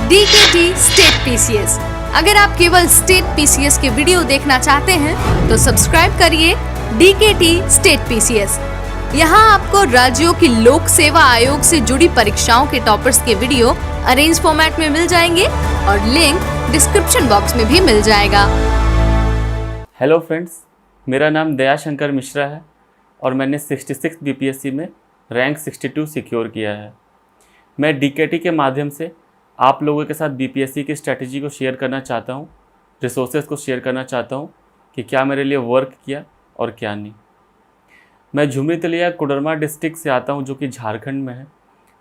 DKT state PCS। अगर आप केवल स्टेट PCS के वीडियो देखना चाहते हैं तो सब्सक्राइब करिए DKT स्टेट PCS। यहाँ आपको राज्यों की लोक सेवा आयोग से जुड़ी परीक्षाओं के टॉपर्स के वीडियो अरेंज फॉर्मेट में मिल जाएंगे और लिंक डिस्क्रिप्शन बॉक्स में भी मिल जाएगा। हेलो फ्रेंड्स, मेरा नाम दयाशंकर मिश्रा है और मैंने 66 BPSC में रैंक 62 सिक्योर किया है। मैं DKT के माध्यम से आप लोगों के साथ BPSC की स्ट्रैटेजी को शेयर करना चाहता हूँ, रिसोर्सेज को शेयर करना चाहता हूँ कि क्या मेरे लिए वर्क किया और क्या नहीं। मैं झुमरी तलिया कोडरमा डिस्ट्रिक्ट से आता हूँ जो कि झारखंड में है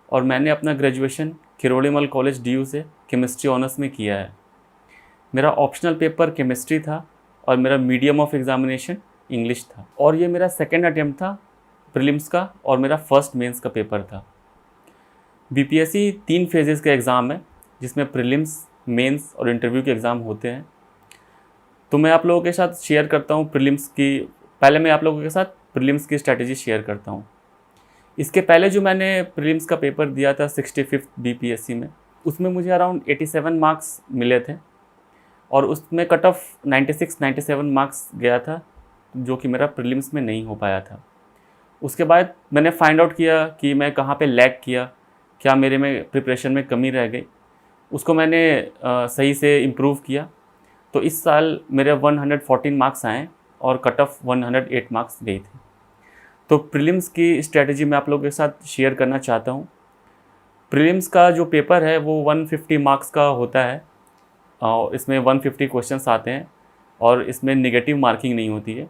और मैंने अपना ग्रेजुएशन किरोड़ीमल कॉलेज DU से केमिस्ट्री ऑनर्स में किया है। मेरा ऑप्शनल पेपर केमिस्ट्री था और मेरा मीडियम ऑफ एग्जामिनेशन इंग्लिश था और ये मेरा सेकेंड अटैम्प्ट था प्रीलिम्स का और मेरा फर्स्ट मेंस का पेपर था। BPSC 3 फेजेस का एग्ज़ाम है जिसमें प्रीलिम्स, मेंस और इंटरव्यू के एग्ज़ाम होते हैं। तो मैं आप लोगों के साथ शेयर करता हूँ मैं आप लोगों के साथ प्रीलिम्स की स्ट्रैटेजी शेयर करता हूँ। इसके पहले जो मैंने प्रीलिम्स का पेपर दिया था 65 BPSC में, उसमें मुझे अराउंड 87 मार्क्स मिले थे और उसमें कट ऑफ 96-97 मार्क्स गया था जो कि मेरा प्रीलिम्स में नहीं हो पाया था। उसके बाद मैंने फाइंड आउट किया कि मैं कहाँ पे लैग किया, क्या मेरे में प्रिपरेशन में कमी रह गई, उसको मैंने सही से इम्प्रूव किया। तो इस साल मेरे 114 मार्क्स आए और कट ऑफ 108 मार्क्स गई थी। तो प्रीलिम्स की स्ट्रेटजी मैं आप लोगों के साथ शेयर करना चाहता हूँ। प्रीलिम्स का जो पेपर है वो 150 मार्क्स का होता है और इसमें 150 क्वेश्चंस आते हैं और इसमें नेगेटिव मार्किंग नहीं होती है।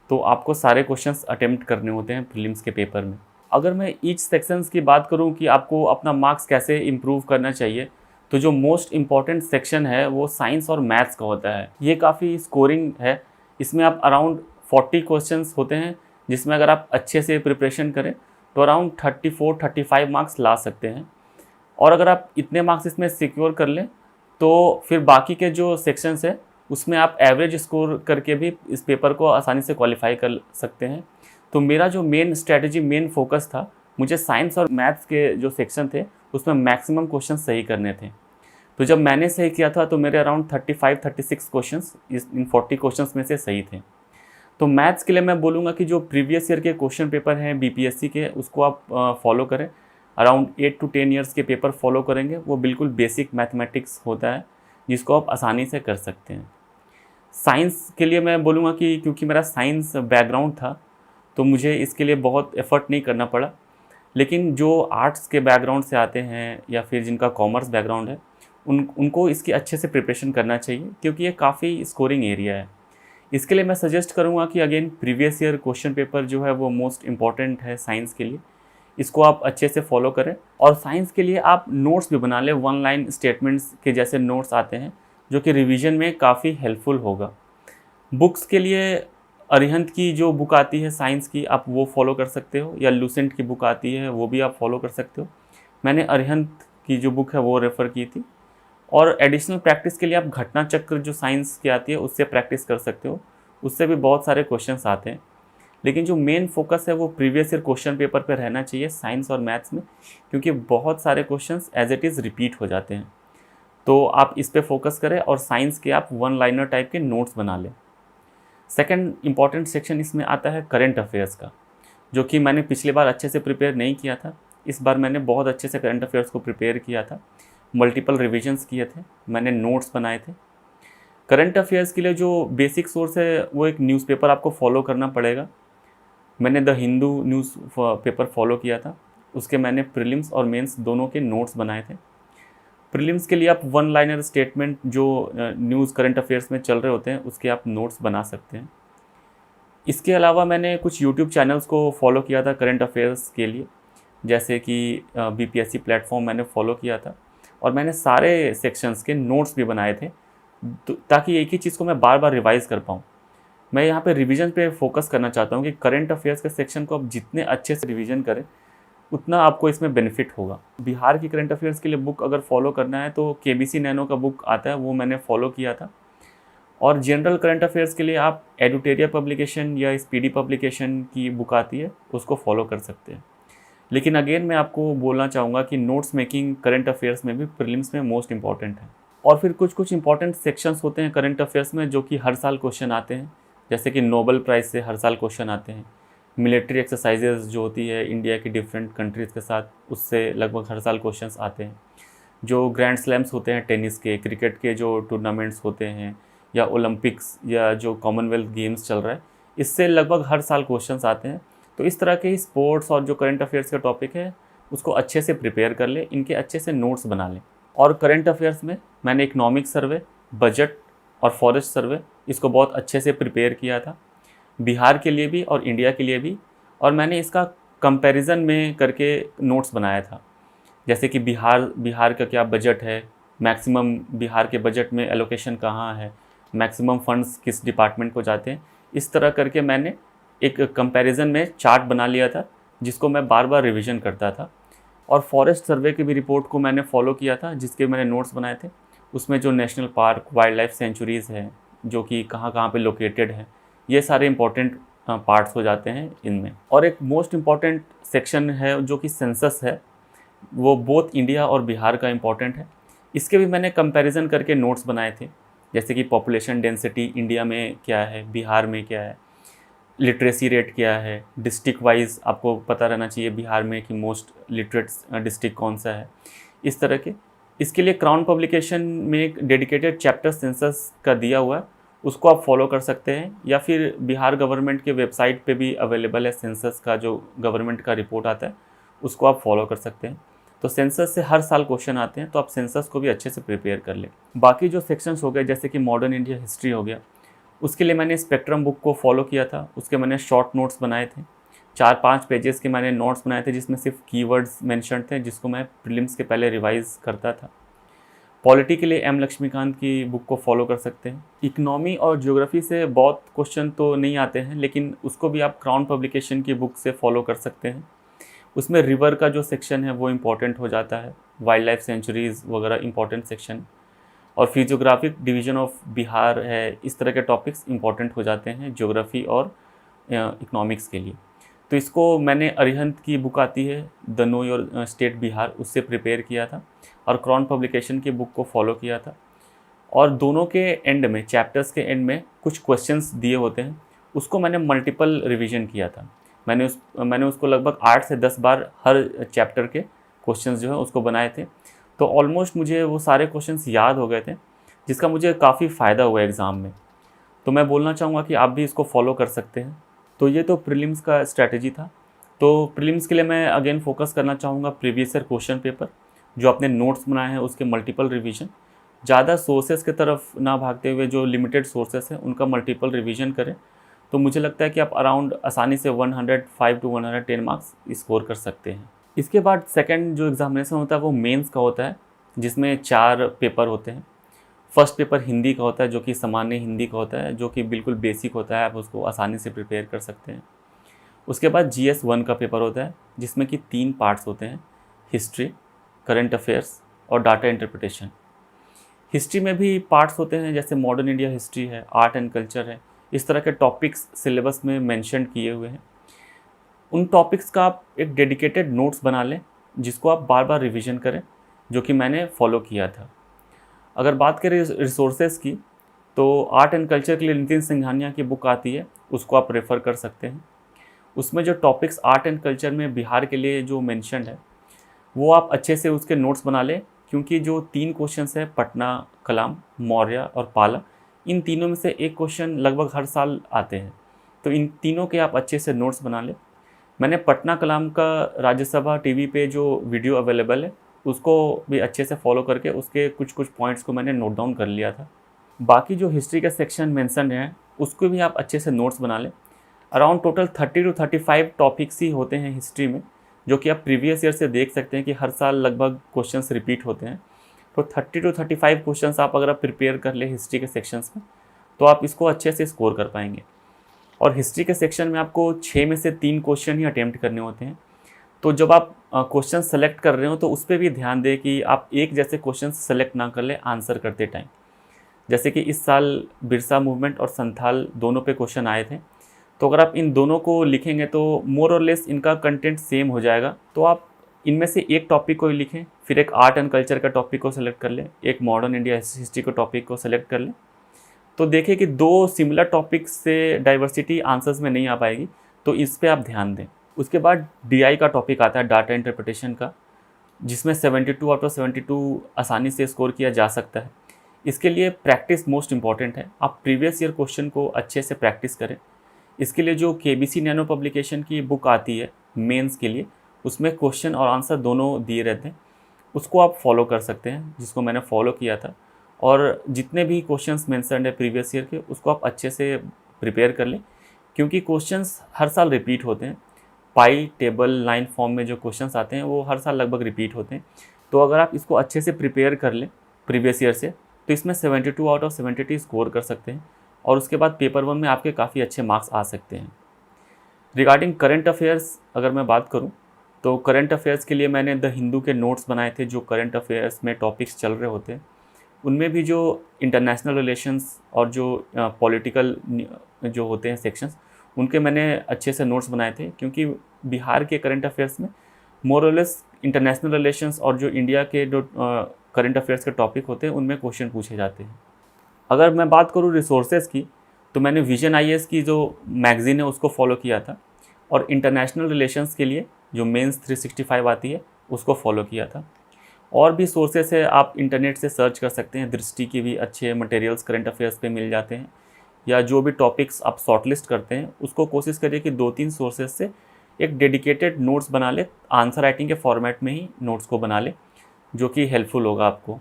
तो आपको सारे क्वेश्चंस अटेम्प्ट करने होते हैं प्रीलिम्स के पेपर में। अगर मैं ईच सेक्शंस की बात करूं कि आपको अपना मार्क्स कैसे इम्प्रूव करना चाहिए, तो जो मोस्ट इम्पॉर्टेंट सेक्शन है वो साइंस और मैथ्स का होता है। ये काफ़ी स्कोरिंग है। इसमें आप अराउंड 40 क्वेश्चंस होते हैं जिसमें अगर आप अच्छे से प्रिपरेशन करें तो अराउंड 34-35 मार्क्स ला सकते हैं। और अगर आप इतने मार्क्स इसमें सिक्योर कर लें तो फिर बाकी के जो सेक्शंस है उसमें आप एवरेज स्कोर करके भी इस पेपर को आसानी से क्वालिफाई कर सकते हैं। तो मेरा जो मेन फोकस था, मुझे साइंस और मैथ्स के जो सेक्शन थे उसमें मैक्सिमम क्वेश्चन सही करने थे। तो जब मैंने सही किया था तो मेरे अराउंड 35-36 क्वेश्चंस इन 40 क्वेश्चंस में से सही थे। तो मैथ्स के लिए मैं बोलूँगा कि जो प्रीवियस ईयर के क्वेश्चन पेपर हैं BPSC के, उसको आप फॉलो करें। अराउंड 8 to 10 ईयर्स के पेपर फॉलो करेंगे, वो बिल्कुल बेसिक मैथमेटिक्स होता है जिसको आप आसानी से कर सकते हैं। साइंस के लिए मैं बोलूँगा कि क्योंकि मेरा साइंस बैकग्राउंड था तो मुझे इसके लिए बहुत एफर्ट नहीं करना पड़ा। लेकिन जो आर्ट्स के बैकग्राउंड से आते हैं या फिर जिनका कॉमर्स बैकग्राउंड है उनको इसकी अच्छे से प्रिपरेशन करना चाहिए क्योंकि ये काफ़ी स्कोरिंग एरिया है। इसके लिए मैं सजेस्ट करूँगा कि again previous year question paper जो है वो मोस्ट इम्पॉर्टेंट है साइंस के लिए। इसको आप अच्छे से फॉलो करें और साइंस के लिए आप नोट्स भी बना लें। 1 लाइन स्टेटमेंट्स के जैसे नोट्स आते हैं जो कि रिवीजन में काफ़ी हेल्पफुल होगा। बुक्स के लिए अरिहंत की जो बुक आती है साइंस की, आप वो फॉलो कर सकते हो, या लूसेंट की बुक आती है वो भी आप फॉलो कर सकते हो। मैंने अरिहंत की जो बुक है वो रेफ़र की थी। और एडिशनल प्रैक्टिस के लिए आप घटना चक्र जो साइंस की आती है उससे प्रैक्टिस कर सकते हो, उससे भी बहुत सारे क्वेश्चंस आते हैं। लेकिन जो मेन फोकस है वो प्रीवियस ईयर क्वेश्चन पेपर पर रहना चाहिए साइंस और मैथ्स में, क्योंकि बहुत सारे questions as it is repeat हो जाते हैं। तो आप इस पे फोकस करें और साइंस के आप 1 लाइनर टाइप के नोट्स बना लें। सेकंड इम्पॉर्टेंट सेक्शन इसमें आता है करंट अफेयर्स का, जो कि मैंने पिछली बार अच्छे से प्रिपेयर नहीं किया था। इस बार मैंने बहुत अच्छे से करंट अफेयर्स को प्रिपेयर किया था, मल्टीपल रिविजन्स किए थे, मैंने नोट्स बनाए थे। करंट अफेयर्स के लिए जो बेसिक सोर्स है वो एक न्यूज़पेपर आपको फॉलो करना पड़ेगा। मैंने the Hindu news paper follow किया था, उसके मैंने प्रीलिम्स और मेंस दोनों के नोट्स बनाए थे। प्रीलिम्स के लिए आप 1 लाइनर स्टेटमेंट जो न्यूज़ करंट अफेयर्स में चल रहे होते हैं उसके आप नोट्स बना सकते हैं। इसके अलावा मैंने कुछ यूट्यूब चैनल्स को फॉलो किया था करंट अफेयर्स के लिए, जैसे कि BPSC प्लेटफॉर्म मैंने फॉलो किया था और मैंने सारे सेक्शंस के नोट्स भी बनाए थे ताकि एक ही चीज़ को मैं बार बार रिवाइज कर पाऊँ। मैं यहाँ पे रिवीजन पे फोकस करना चाहता हूँ कि करंट अफेयर्स के सेक्शन को आप जितने अच्छे से रिवीजन करें उतना आपको इसमें बेनिफिट होगा। बिहार की करंट अफेयर्स के लिए बुक अगर फॉलो करना है तो KBC नैनो का बुक आता है, वो मैंने फॉलो किया था। और जनरल करंट अफेयर्स के लिए आप एडुटेरिया पब्लिकेशन या स्पीडी पब्लिकेशन की बुक आती है उसको फॉलो कर सकते हैं। लेकिन अगेन मैं आपको बोलना चाहूँगा कि नोट्स मेकिंग करंट अफेयर्स में भी प्रीलिम्स में मोस्ट इंपॉर्टेंट है। और फिर कुछ कुछ इंपॉर्टेंट सेक्शंस होते हैं करंट अफेयर्स में जो कि हर साल क्वेश्चन आते हैं, जैसे कि नोबेल प्राइज़ से हर साल क्वेश्चन आते हैं। मिलिट्री एक्सरसाइजेज जो होती है इंडिया की डिफरेंट कंट्रीज़ के साथ, उससे लगभग हर साल क्वेश्चंस आते हैं। जो ग्रैंड स्लैम्स होते हैं टेनिस के, क्रिकेट के जो टूर्नामेंट्स होते हैं, या ओलंपिक्स या जो कॉमनवेल्थ गेम्स चल रहा है, इससे लगभग हर साल क्वेश्चंस आते हैं। तो इस तरह के स्पोर्ट्स और जो करंट अफेयर्स का टॉपिक है उसको अच्छे से प्रिपेयर कर ले, इनके अच्छे से नोट्स बना लें। और करंट अफेयर्स में मैंने इकोनॉमिक सर्वे, बजट और फॉरेस्ट सर्वे इसको बहुत अच्छे से प्रिपेयर किया था, बिहार के लिए भी और इंडिया के लिए भी। और मैंने इसका कंपैरिजन में करके नोट्स बनाया था, जैसे कि बिहार का क्या बजट है, मैक्सिमम बिहार के बजट में एलोकेशन कहाँ है, मैक्सिमम फंड्स किस डिपार्टमेंट को जाते हैं। इस तरह करके मैंने एक कंपैरिजन में चार्ट बना लिया था जिसको मैं बार बार रिवीजन करता था। और फॉरेस्ट सर्वे की भी रिपोर्ट को मैंने फॉलो किया था, जिसके मैंने नोट्स बनाए थे। उसमें जो national park, wild life centuries हैं जो कि कहाँ कहाँ पे लोकेटेड हैं, ये सारे इंपॉर्टेंट पार्ट्स हो जाते हैं इनमें। और एक मोस्ट इम्पॉर्टेंट सेक्शन है जो कि सेंसस है, वो बोथ इंडिया और बिहार का इम्पॉर्टेंट है। इसके भी मैंने कंपैरिजन करके नोट्स बनाए थे, जैसे कि पॉपुलेशन डेंसिटी इंडिया में क्या है, बिहार में क्या है, लिटरेसी रेट क्या है, डिस्ट्रिक्ट वाइज आपको पता रहना चाहिए बिहार में कि मोस्ट लिटरेट डिस्ट्रिक्ट कौन सा है, इस तरह के। इसके लिए क्राउन पब्लिकेशन में एक डेडिकेटेड चैप्टर सेंसस का दिया हुआ है, उसको आप फॉलो कर सकते हैं, या फिर बिहार गवर्नमेंट के वेबसाइट पे भी अवेलेबल है सेंसस का जो गवर्नमेंट का रिपोर्ट आता है, उसको आप फॉलो कर सकते हैं। तो सेंसस से हर साल क्वेश्चन आते हैं, तो आप सेंसस को भी अच्छे से प्रिपेयर कर लें। बाकी जो सेक्शंस हो गए, जैसे कि मॉडर्न इंडिया हिस्ट्री हो गया, उसके लिए मैंने स्पेक्ट्रम बुक को फॉलो किया था। उसके मैंने शॉर्ट नोट्स बनाए थे, 4-5 पेजेस के मैंने नोट्स बनाए थे, जिसमें सिर्फ कीवर्ड्स मेंशन थे, जिसको मैं प्रीलिम्स के पहले रिवाइज करता था। पॉलिटी के लिए एम लक्ष्मीकांत की बुक को फॉलो कर सकते हैं। इकनॉमी और ज्योग्राफी से बहुत क्वेश्चन तो नहीं आते हैं, लेकिन उसको भी आप क्राउन पब्लिकेशन की बुक से फॉलो कर सकते हैं। उसमें रिवर का जो सेक्शन है वो इम्पॉर्टेंट हो जाता है, वाइल्ड लाइफ सेंचुरीज़ वगैरह इम्पॉर्टेंट सेक्शन, और फिजियोग्राफिक डिवीज़न ऑफ बिहार है, इस तरह के टॉपिक्स इंपॉर्टेंट हो जाते हैं ज्योग्राफी और इकोनॉमिक्स के लिए। तो इसको मैंने अरिहंत की बुक आती है the know your state Bihar, उससे प्रिपेयर किया था, और क्राउन पब्लिकेशन की बुक को फॉलो किया था। और दोनों के एंड में, चैप्टर्स के एंड में कुछ क्वेश्चंस दिए होते हैं, उसको मैंने मल्टीपल रिवीजन किया था। मैंने उसको लगभग 8 से 10 बार हर चैप्टर के क्वेश्चंस जो है उसको बनाए थे। तो ऑलमोस्ट मुझे वो सारे क्वेश्चंस याद हो गए थे, जिसका मुझे काफ़ी फ़ायदा हुआ एग्ज़ाम में। तो मैं बोलना चाहूँगा कि आप भी इसको फॉलो कर सकते हैं। तो ये तो प्रीलिम्स का स्ट्रैटेजी था। तो प्रीलिम्स के लिए मैं अगेन फोकस करना चाहूँगा प्रीवियस ईयर क्वेश्चन पेपर, जो आपने नोट्स बनाए हैं उसके मल्टीपल रिवीजन। ज़्यादा सोर्सेस की तरफ ना भागते हुए जो लिमिटेड सोर्सेस हैं उनका मल्टीपल रिवीजन करें, तो मुझे लगता है कि आप अराउंड आसानी से 105 to 110 मार्क्स स्कोर कर सकते हैं। इसके बाद सेकंड जो एग्ज़ामिनेशन होता है वो मेंस का होता है, जिसमें 4 पेपर होते हैं। फर्स्ट पेपर हिंदी का होता है, जो कि सामान्य हिंदी का होता है, जो कि बिल्कुल बेसिक होता है, आप उसको आसानी से प्रिपेयर कर सकते हैं। उसके बाद GS 1 का पेपर होता है, जिसमें कि 3 पार्ट्स होते हैं, हिस्ट्री, करंट अफेयर्स और डाटा इंटरप्रिटेशन। हिस्ट्री में भी पार्ट्स होते हैं, जैसे मॉडर्न इंडिया हिस्ट्री है, आर्ट एंड कल्चर है, इस तरह के टॉपिक्स सिलेबस में मेंशन किए हुए हैं। उन टॉपिक्स का आप एक डेडिकेटेड नोट्स बना लें, जिसको आप बार बार रिवीजन करें, जो कि मैंने फॉलो किया था। अगर बात करें रिसोर्सेज की, तो आर्ट एंड कल्चर के लिए नितिन सिंघानिया की बुक आती है, उसको आप रेफ़र कर सकते हैं। उसमें जो टॉपिक्स आर्ट एंड कल्चर में बिहार के लिए जो मेंशन है, वो आप अच्छे से उसके नोट्स बना लें, क्योंकि जो 3 क्वेश्चंस हैं, पटना, कलाम, मौर्य और पाला, इन तीनों में से एक क्वेश्चन लगभग हर साल आते हैं। तो इन तीनों के आप अच्छे से नोट्स बना लें। मैंने पटना कलाम का राज्यसभा टीवी पे जो वीडियो अवेलेबल है, उसको भी अच्छे से फॉलो करके उसके कुछ कुछ पॉइंट्स को मैंने नोट डाउन कर लिया था। बाकी जो हिस्ट्री का सेक्शन मेंशन है, उसको भी आप अच्छे से नोट्स बना लें। अराउंड टोटल 30 to 35 टॉपिक्स ही होते हैं हिस्ट्री में, जो कि आप प्रीवियस ईयर से देख सकते हैं कि हर साल लगभग क्वेश्चंस रिपीट होते हैं। तो 30 to 35 क्वेश्चंस आप अगर प्रिपेयर कर ले हिस्ट्री के सेक्शंस में, तो आप इसको अच्छे से स्कोर कर पाएंगे। और हिस्ट्री के सेक्शन में आपको 6 में से 3 क्वेश्चन ही अटेम्प्ट करने होते हैं। तो जब आप क्वेश्चन सेलेक्ट कर रहे हो, तो उस पर भी ध्यान दें कि आप एक जैसे क्वेश्चन सेलेक्ट ना कर ले आंसर करते टाइम। जैसे कि इस साल बिरसा मूवमेंट और संथाल दोनों पे क्वेश्चन आए थे, तो अगर आप इन दोनों को लिखेंगे तो मोर और लेस इनका कंटेंट सेम हो जाएगा। तो आप इनमें से एक टॉपिक को ही लिखें, फिर एक आर्ट एंड कल्चर का टॉपिक को सेलेक्ट कर लें, एक मॉडर्न इंडिया हिस्ट्री के टॉपिक को सेलेक्ट कर लें। तो देखिए कि दो सिमिलर टॉपिक्स से डाइवर्सिटी आंसर्स में नहीं आ पाएगी, तो इस पे आप ध्यान दें। उसके बाद DI का टॉपिक आता है, डाटा इंटरप्रिटेशन का, जिसमें 72 आउट ऑफ 72 आसानी से स्कोर किया जा सकता है। इसके लिए प्रैक्टिस मोस्ट इंपॉर्टेंट है। आप प्रीवियस ईयर क्वेश्चन को अच्छे से प्रैक्टिस करें। इसके लिए जो KBC नैनो पब्लिकेशन की बुक आती है मेंस के लिए, उसमें क्वेश्चन और आंसर दोनों दिए रहते हैं, उसको आप फॉलो कर सकते हैं, जिसको मैंने फॉलो किया था। और जितने भी क्वेश्चंस मेंशन्ड है प्रीवियस ईयर के, उसको आप अच्छे से प्रिपेयर कर लें, क्योंकि क्वेश्चंस हर साल रिपीट होते हैं। पाई टेबल लाइन फॉर्म में जो क्वेश्चंस आते हैं वो हर साल लगभग रिपीट होते हैं। तो अगर आप इसको अच्छे से प्रिपेयर कर लें प्रीवियस ईयर से, तो इसमें 72 आउट ऑफ 72 स्कोर कर सकते हैं, और उसके बाद पेपर 1 में आपके काफ़ी अच्छे मार्क्स आ सकते हैं। रिगार्डिंग करंट अफेयर्स अगर मैं बात करूं, तो करंट अफेयर्स के लिए मैंने द हिंदू के नोट्स बनाए थे, जो करंट अफेयर्स में टॉपिक्स चल रहे होते हैं। उनमें भी जो इंटरनेशनल रिलेशंस और जो पॉलिटिकल जो होते हैं सेक्शंस, उनके मैंने अच्छे से नोट्स बनाए थे, क्योंकि बिहार के करंट अफेयर्स में मोर और लेस इंटरनेशनल रिलेशंस और जो इंडिया के जो करंट अफेयर्स के टॉपिक होते हैं उनमें क्वेश्चन पूछे जाते हैं। अगर मैं बात करूँ रिसोर्सेज की, तो मैंने विजन IAS की जो मैगज़ीन है उसको फॉलो किया था, और इंटरनेशनल रिलेशंस के लिए जो मेंस 365 आती है उसको फॉलो किया था। और भी सोर्सेस है, आप इंटरनेट से सर्च कर सकते हैं, दृष्टि की भी अच्छे मटेरियल्स करंट अफेयर्स पे मिल जाते हैं। या जो भी टॉपिक्स आप शॉर्टलिस्ट करते हैं उसको कोशिश करिए कि 2-3 सोर्सेज से एक डेडिकेटेड नोट्स बना ले, आंसर राइटिंग के फॉर्मेट में ही नोट्स को बना ले, जो कि हेल्पफुल होगा आपको।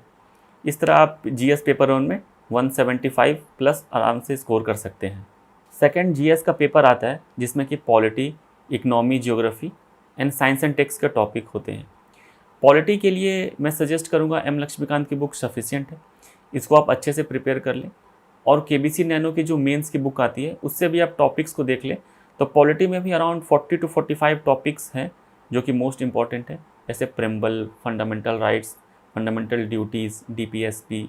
इस तरह आप GS पेपर 1 में 175 प्लस आराम से स्कोर कर सकते हैं। सेकंड GS का पेपर आता है, जिसमें कि polity, economy, geography and science and text के टॉपिक होते हैं। पॉलिटी के लिए मैं सजेस्ट करूँगा M लक्ष्मीकांत की बुक सफिशिएंट है, इसको आप अच्छे से प्रिपेयर कर लें। और KBC नैनो की जो मेंस की बुक आती है उससे भी आप टॉपिक्स को देख लें। तो पॉलिटी में भी अराउंड 40 to 45 टॉपिक्स हैं जो कि मोस्ट इंपॉर्टेंट है, जैसे preamble, fundamental rights, fundamental duties, DPSP,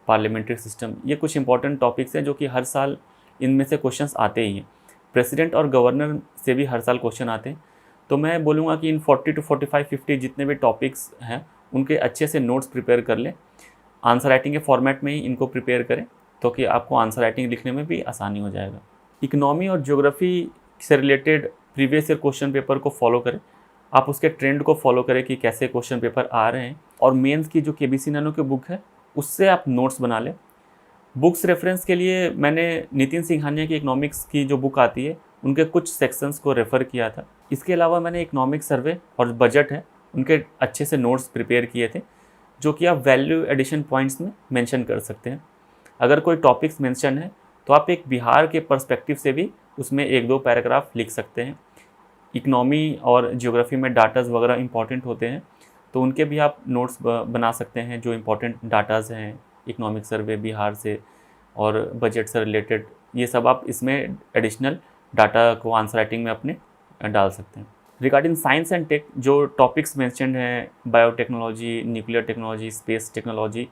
parliamentary system. ये कुछ इंपॉर्टेंट टॉपिक्स हैं जो कि हर साल इनमें से क्वेश्चंस आते ही हैं। प्रेसिडेंट और गवर्नर से भी हर साल क्वेश्चन आते हैं। तो मैं बोलूँगा कि इन 40 to 45, 50 जितने भी टॉपिक्स हैं उनके अच्छे से नोट्स प्रिपेयर कर लें। आंसर राइटिंग के फॉर्मेट में ही इनको प्रिपेयर करें, तो कि आपको आंसर राइटिंग लिखने में भी आसानी हो जाएगा। इकोनॉमी और ज्योग्राफी से related previous year question paper को फॉलो करें, आप उसके ट्रेंड को फॉलो करें कि कैसे क्वेश्चन पेपर आ रहे हैं। और मेंस की जो KBC नैनो की बुक है उससे आप नोट्स बना लें। बुक्स रेफरेंस के लिए मैंने नितिन सिंघानिया की इकोनॉमिक्स की जो बुक आती है उनके कुछ सेक्शंस को रेफ़र किया था। इसके अलावा मैंने इकोनॉमिक सर्वे और बजट है उनके अच्छे से नोट्स प्रिपेयर किए थे, जो कि आप वैल्यू एडिशन पॉइंट्स में मेंशन कर सकते हैं। अगर कोई टॉपिक्स मेंशन है तो आप एक बिहार के पर्सपेक्टिव से भी उसमें 1-2 पैराग्राफ लिख सकते हैं। इकोनॉमी और ज्योग्राफी में डाटाज वगैरह इंपॉर्टेंट होते हैं, तो उनके भी आप नोट्स बना सकते हैं। जो इंपॉर्टेंट डाटाज हैं इकोनॉमिक सर्वे बिहार से और बजट से रिलेटेड, ये सब आप इसमें एडिशनल डाटा को आंसर राइटिंग में अपने डाल सकते हैं। रिगार्डिंग साइंस एंड टेक, जो टॉपिक्स मेंशन्ड हैं, biotechnology, nuclear technology, space technology,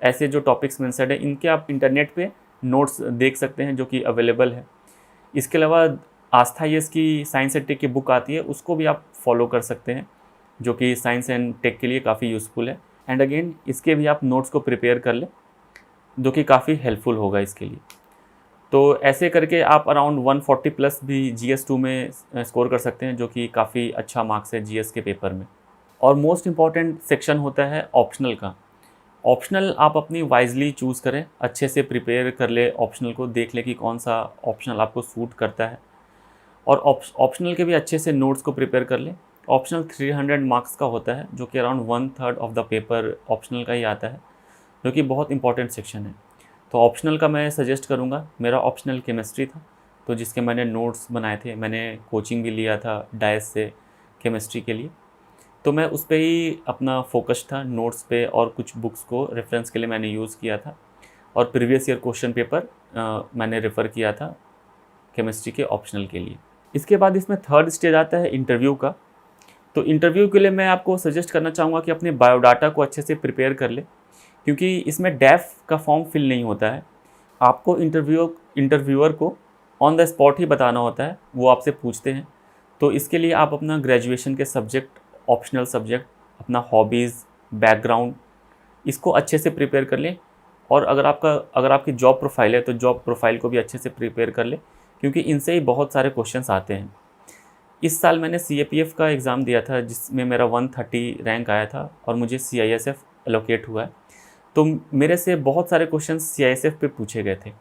ऐसे जो टॉपिक्स मेंशन्ड हैं इनके आप इंटरनेट पे नोट्स देख सकते हैं, जो कि अवेलेबल है। इसके अलावा आस्था IAS की साइंस एंड टेक की बुक आती है, उसको भी आप फॉलो कर सकते हैं, जो कि साइंस एंड टेक के लिए काफ़ी यूज़फुल है। एंड अगेन इसके भी आप नोट्स को प्रिपेयर कर लें, जो कि काफ़ी हेल्पफुल होगा इसके लिए। तो ऐसे करके आप अराउंड 140 प्लस भी GS2 में स्कोर कर सकते हैं, जो कि काफ़ी अच्छा मार्क्स है GS के पेपर में। और मोस्ट इम्पॉर्टेंट सेक्शन होता है ऑप्शनल का। ऑप्शनल आप अपनी वाइजली चूज़ करें, अच्छे से प्रिपेयर कर ले, ऑप्शनल को देख ले कि कौन सा ऑप्शनल आपको सूट करता है, और ऑप्शनल के भी अच्छे से नोट्स को प्रिपेयर कर ले। ऑप्शनल 300 मार्क्स का होता है, जो कि around 1/3 of the paper optional का ही आता है, जो कि बहुत इंपॉर्टेंट सेक्शन है। तो ऑप्शनल का मैं सजेस्ट करूँगा, मेरा ऑप्शनल केमिस्ट्री था, तो जिसके मैंने नोट्स बनाए थे, मैंने कोचिंग भी लिया था डायस से केमिस्ट्री के लिए, तो मैं उस पर ही अपना फोकस था, नोट्स पे, और कुछ बुक्स को रेफरेंस के लिए मैंने यूज़ किया था। और प्रीवियस ईयर क्वेश्चन पेपर मैंने रेफ़र किया था केमिस्ट्री के ऑप्शनल के लिए। इसके बाद इसमें थर्ड स्टेज आता है इंटरव्यू का। तो इंटरव्यू के लिए मैं आपको सजेस्ट करना चाहूँगा कि अपने बायोडाटा को अच्छे से प्रिपेयर कर ले, क्योंकि इसमें डेफ का फॉर्म फिल नहीं होता है। आपको इंटरव्यूअर को ऑन द स्पॉट ही बताना होता है, वो आपसे पूछते हैं। तो इसके लिए आप अपना ग्रेजुएशन के सब्जेक्ट, ऑप्शनल सब्जेक्ट, अपना हॉबीज़, बैकग्राउंड, इसको अच्छे से प्रिपेयर कर लें। और अगर आपकी जॉब प्रोफाइल है तो जॉब प्रोफाइल को भी अच्छे से प्रिपेयर कर लें, क्योंकि इनसे ही बहुत सारे क्वेश्चंस आते हैं। इस साल मैंने CAPF का एग्ज़ाम दिया था जिसमें मेरा 130 रैंक आया था और मुझे CISF एलोकेट हुआ है। तो मेरे से बहुत सारे क्वेश्चंस CISF पे पूछे गए थे।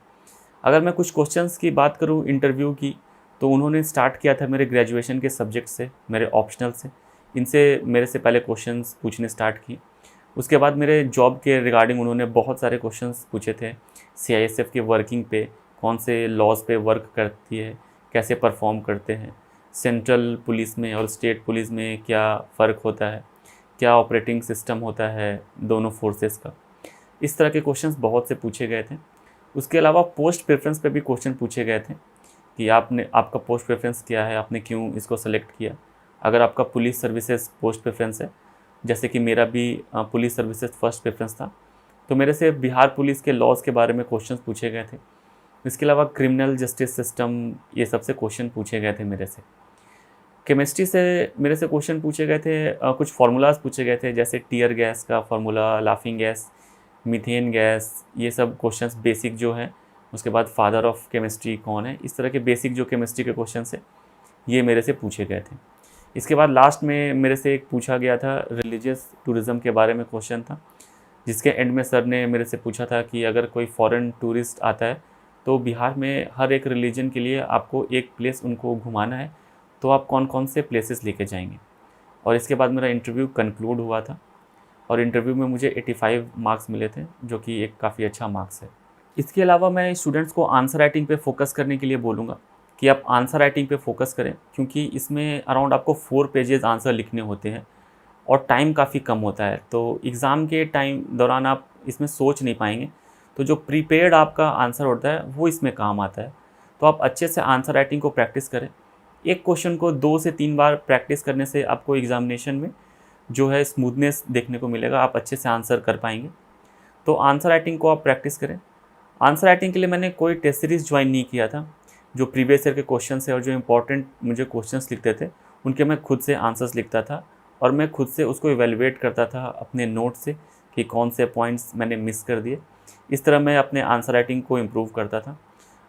अगर मैं कुछ क्वेश्चंस की बात करूं इंटरव्यू की, तो उन्होंने स्टार्ट किया था मेरे ग्रेजुएशन के सब्जेक्ट से, मेरे ऑप्शनल से। इनसे मेरे से पहले क्वेश्चंस पूछने स्टार्ट किए। उसके बाद मेरे जॉब के रिगार्डिंग उन्होंने बहुत सारे क्वेश्चंस पूछे थे। CISF की वर्किंग पे, कौन से लॉज पे वर्क करती है, कैसे परफॉर्म करते हैं, सेंट्रल पुलिस में और स्टेट पुलिस में क्या फ़र्क होता है, क्या ऑपरेटिंग सिस्टम होता है दोनों फोर्सेस का। इस तरह के क्वेश्चंस बहुत से पूछे गए थे। उसके अलावा पोस्ट प्रेफरेंस पे भी क्वेश्चन पूछे गए थे कि आपका पोस्ट प्रेफरेंस क्या है, आपने क्यों इसको सेलेक्ट किया। अगर आपका पुलिस सर्विसेज पोस्ट प्रेफरेंस है, जैसे कि मेरा भी पुलिस सर्विसेज फर्स्ट प्रेफरेंस था, तो मेरे से बिहार पुलिस के लॉज के बारे में क्वेश्चंस पूछे गए थे। इसके अलावा क्रिमिनल जस्टिस सिस्टम, ये सबसे क्वेश्चन पूछे गए थे मेरे से। केमिस्ट्री से मेरे से क्वेश्चन पूछे गए थे, कुछ फार्मूलाज पूछे गए थे, जैसे टीयर गैस का formula, laughing gas, methane gas, ये सब क्वेश्चंस बेसिक जो है। उसके बाद फादर ऑफ केमिस्ट्री कौन है, इस तरह के बेसिक जो केमिस्ट्री के क्वेश्चंस है ये मेरे से पूछे गए थे। इसके बाद लास्ट में मेरे से एक पूछा गया था रिलीजियस टूरिज़्म के बारे में क्वेश्चन था, जिसके एंड में सर ने मेरे से पूछा था कि अगर कोई फॉरेन टूरिस्ट आता है तो बिहार में हर एक रिलीजन के लिए आपको एक प्लेस उनको घुमाना है, तो आप कौन कौन से प्लेसेस लेके जाएंगे। और इसके बाद मेरा इंटरव्यू कंक्लूड हुआ था और इंटरव्यू में मुझे 85 मार्क्स मिले थे, जो कि एक काफ़ी अच्छा मार्क्स है। इसके अलावा मैं स्टूडेंट्स को आंसर राइटिंग पे फोकस करने के लिए बोलूँगा कि आप आंसर राइटिंग पे फोकस करें, क्योंकि इसमें अराउंड आपको 4 पेजेस आंसर लिखने होते हैं और टाइम काफ़ी कम होता है। तो एग्ज़ाम के टाइम दौरान आप इसमें सोच नहीं पाएंगे, तो जो प्रीपेयर्ड आपका आंसर होता है वो इसमें काम आता है। तो आप अच्छे से आंसर राइटिंग को प्रैक्टिस करें। एक क्वेश्चन को 2 से 3 बार प्रैक्टिस करने से आपको एग्ज़ामिनेशन में जो है स्मूथनेस देखने को मिलेगा, आप अच्छे से आंसर कर पाएंगे। तो आंसर राइटिंग को आप प्रैक्टिस करें। आंसर राइटिंग के लिए मैंने कोई टेस्ट सीरीज़ ज्वाइन नहीं किया था। जो प्रीवियस ईयर के क्वेश्चन है और जो इंपॉर्टेंट मुझे क्वेश्चंस लिखते थे उनके मैं खुद से आंसर्स लिखता था और मैं खुद से उसको इवेलुएट करता था अपने नोट से कि कौन से पॉइंट्स मैंने मिस कर दिए। इस तरह मैं अपने आंसर राइटिंग को इम्प्रूव करता था।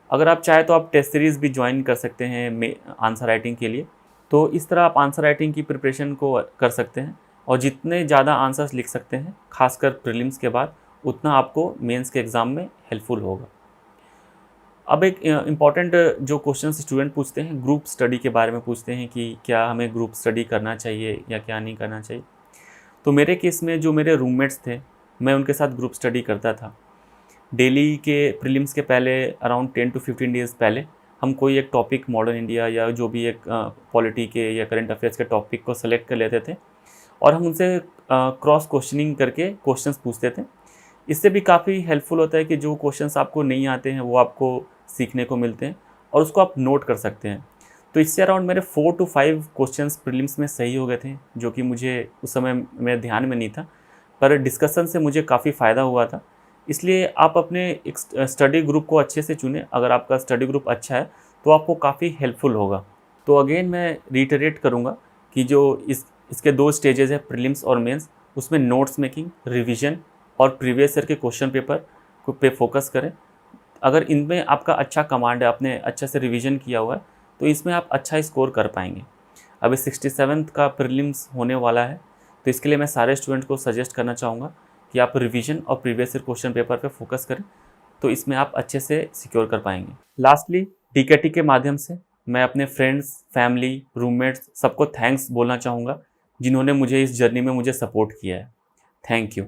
अगर आप चाहें तो आप टेस्ट सीरीज़ भी ज्वाइन कर सकते हैं आंसर राइटिंग के लिए। तो इस तरह आप आंसर राइटिंग की प्रिपरेशन को कर सकते हैं और जितने ज़्यादा आंसर्स लिख सकते हैं, खासकर प्रीलिम्स के बाद, उतना आपको मेंस के एग्ज़ाम में हेल्पफुल होगा। अब एक इम्पॉर्टेंट जो क्वेश्चन स्टूडेंट पूछते हैं, ग्रुप स्टडी के बारे में पूछते हैं कि क्या हमें ग्रुप स्टडी करना चाहिए या क्या नहीं करना चाहिए। तो मेरे केस में जो मेरे रूममेट्स थे, मैं उनके साथ ग्रुप स्टडी करता था। डेली के प्रीलिम्स के पहले अराउंड 10 to 15 डेज़ पहले हम कोई एक टॉपिक, मॉडर्न इंडिया या जो भी एक पॉलिटी के या करंट अफेयर्स के टॉपिक को सेलेक्ट कर लेते थे और हम उनसे क्रॉस क्वेश्चनिंग करके क्वेश्चंस पूछते थे। इससे भी काफ़ी हेल्पफुल होता है कि जो क्वेश्चंस आपको नहीं आते हैं वो आपको सीखने को मिलते हैं और उसको आप नोट कर सकते हैं। तो इससे अराउंड मेरे 4 to 5 क्वेश्चंस प्रीलिम्स में सही हो गए थे, जो कि मुझे उस समय मेरे ध्यान में नहीं था, पर डिस्कशन से मुझे काफ़ी फ़ायदा हुआ था। इसलिए आप अपने एक स्टडी ग्रुप को अच्छे से चुनें। अगर आपका स्टडी ग्रुप अच्छा है तो आपको काफ़ी हेल्पफुल होगा। तो अगेन मैं रिटरेट करूँगा कि जो इसके 2 स्टेजेस है, प्रीलिम्स और मेंस, उसमें नोट्स मेकिंग, रिवीजन और प्रीवियस ईयर के क्वेश्चन पेपर पे फोकस करें। अगर इनमें आपका अच्छा कमांड है, आपने अच्छे से रिवीजन किया हुआ है, तो इसमें आप अच्छा स्कोर कर पाएंगे। अभी 67th का प्रीलिम्स होने वाला है, तो इसके लिए मैं सारे स्टूडेंट्स को सजेस्ट करना चाहूँगा कि आप रिवीजन और प्रीवियस ईयर क्वेश्चन पेपर पे फोकस करें, तो इसमें आप अच्छे से सिक्योर कर पाएंगे। लास्टली, DKT के माध्यम से मैं अपने फ्रेंड्स, फैमिली, रूममेट्स सबको थैंक्स बोलना चाहूँगा, जिन्होंने मुझे इस जर्नी में मुझे सपोर्ट किया है। Thank you.